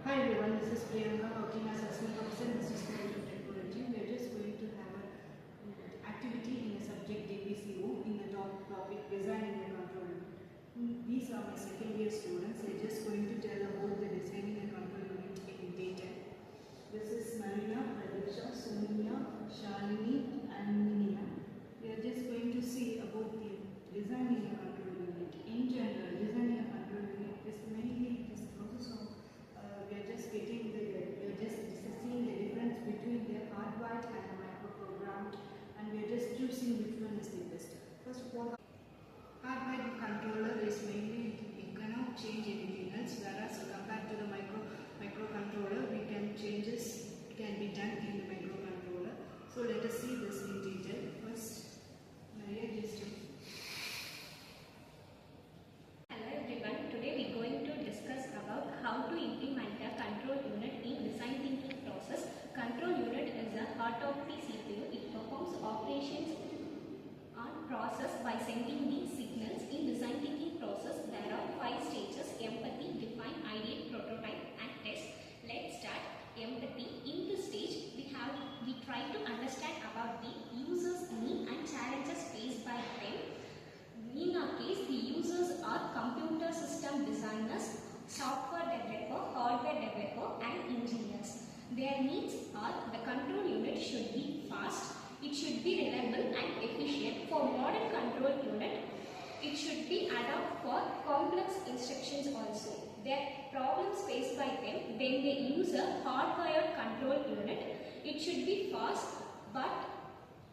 Hi everyone, this is Priyanka working as Assistant Professor in SNS Institutions of Technology. We are just going to have an activity in a subject DPCO in the topic designing a control unit. These are my second year students. They are just going to tell about the designing a control unit in detail. This is Marina, Pradiksha, Sonia, Shalini and Minia. We are just going to see about the designing a control unit. In general, designing a control unit is mainly this process of we are just seeing the difference between the hardwired and the microprogrammed, and we are just choosing which one is the best. First of all, hardwired controller is mainly you cannot change anything else, whereas compared to the microcontroller, we can changes can be done in the microcontroller. So let us see this in detail. First, Maria, just how to implement a control unit in design thinking process. Control unit is the heart of the CPU. It performs operations on process by sending the signals. In design thinking process, there are 5 stages: empathy, define, ideate, prototype and test. Let's start empathy. In this stage, we try to understand about the user's need and challenges faced by them. In our case, the users are computer system designers, software developer, hardware developer and engineers. Their needs are the control unit should be fast, it should be reliable and efficient. For modern control unit, it should be adapt for complex instructions also. Their problems faced by them when they use a hardwired control unit, it should be fast but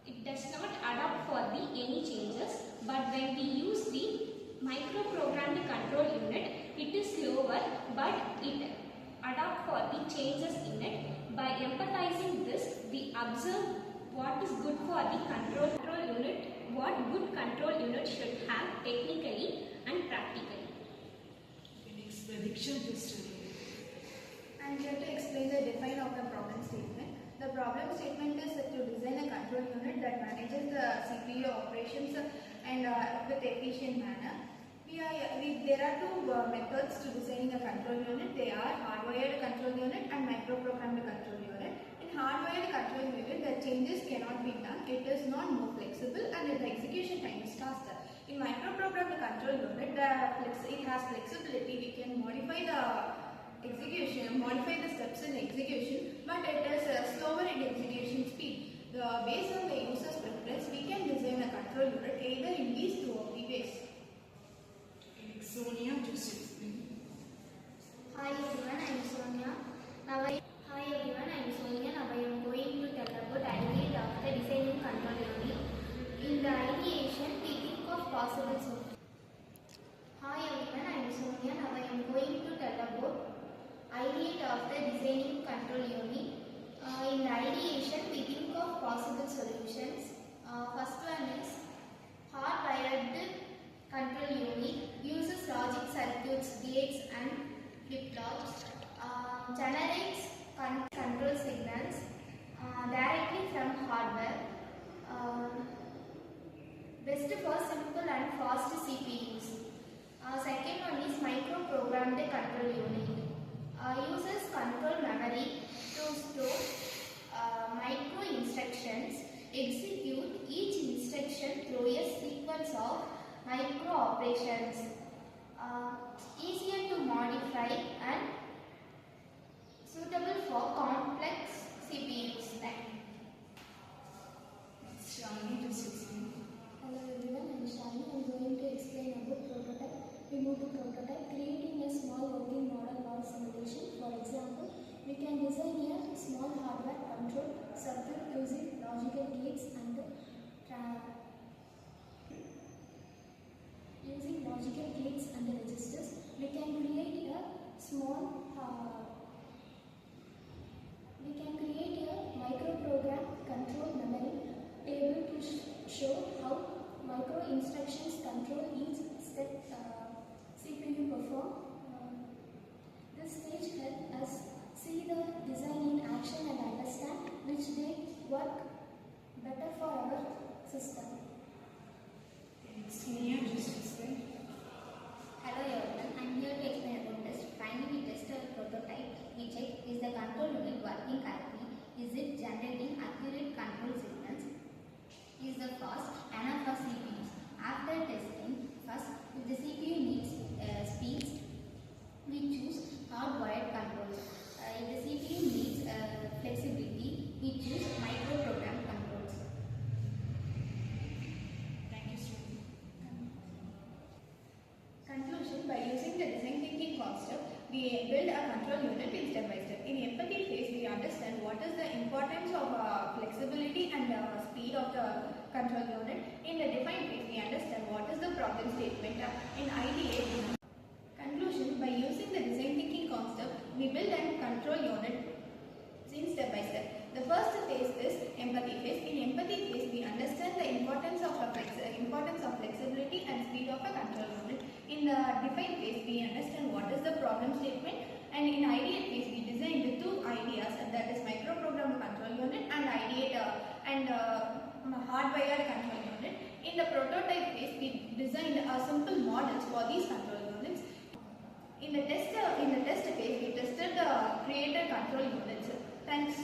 it does not adapt for the any changes. But when we use the microprogrammed control unit, it is slower but it adapts for the changes in it. By empathizing this, we observe what is good for the control unit, what good control unit should have technically and practically. Next prediction just I am here to explain the define of the problem statement. The problem statement is to design a control unit that manages the CPU operations and with efficient manner. There are 2 methods to designing a control unit. They are hardwired control unit and microprogrammed control unit. In hardwired control unit, the changes cannot be done. It is not more flexible and the execution time is faster. In microprogrammed control unit, it has flexibility. We can modify the steps in execution, but it is slower in execution speed. Based on the user's preference, we can design a control unit either in these 2 of the ways. Sonia, just explain. Hi everyone, I am Sonia. Now I am going to tell about ideate of the designing control unit. In the ideation, we think of possible solutions. Hi everyone, I am Sonia. Now I am going to tell about ideate of the designing control unit. In the ideation, we think of possible solutions. First one is hardwired control unit uses logic circuits, gates and flip-flops, generates control signals directly from hardware, best for simple and fast CPUs. Second one is microprogrammed control unit, uses control memory to store micro-instructions, execute each instruction through a sequence of micro operations, easier to modify and suitable for complex CPUs. Shalini, just explain. Hello everyone, I am Shalini. I am going to explain about prototype. We move to prototype, creating a small working model or simulation. For example, we can design a small hardware control circuit using logical gates and registers. We can create a microprogram control memory table to show how micro instructions control each step CPU perform. This stage helps us see the design in action and understand which they work better for our system. Sonia, just explain. Hello everyone, I am here to explain about this. Finally, we test our prototype which we build a control unit in step by step. In empathy phase, we understand what is the importance of flexibility and speed of the control unit. In the define phase, we understand what is the problem statement. In ideate conclusion, by using the design thinking concept, we build a control unit in step by step. The first phase is empathy phase. In empathy phase, we understand the importance of flexibility and speed of a control unit. In the define phase, we understand what is the problem statement, and in ideate phase, we design the two ideas, that is microprogrammed control unit and ideate hardwired control unit. In the prototype phase, we designed simple models for these control units. In the test phase, we tested the created control units. Thanks.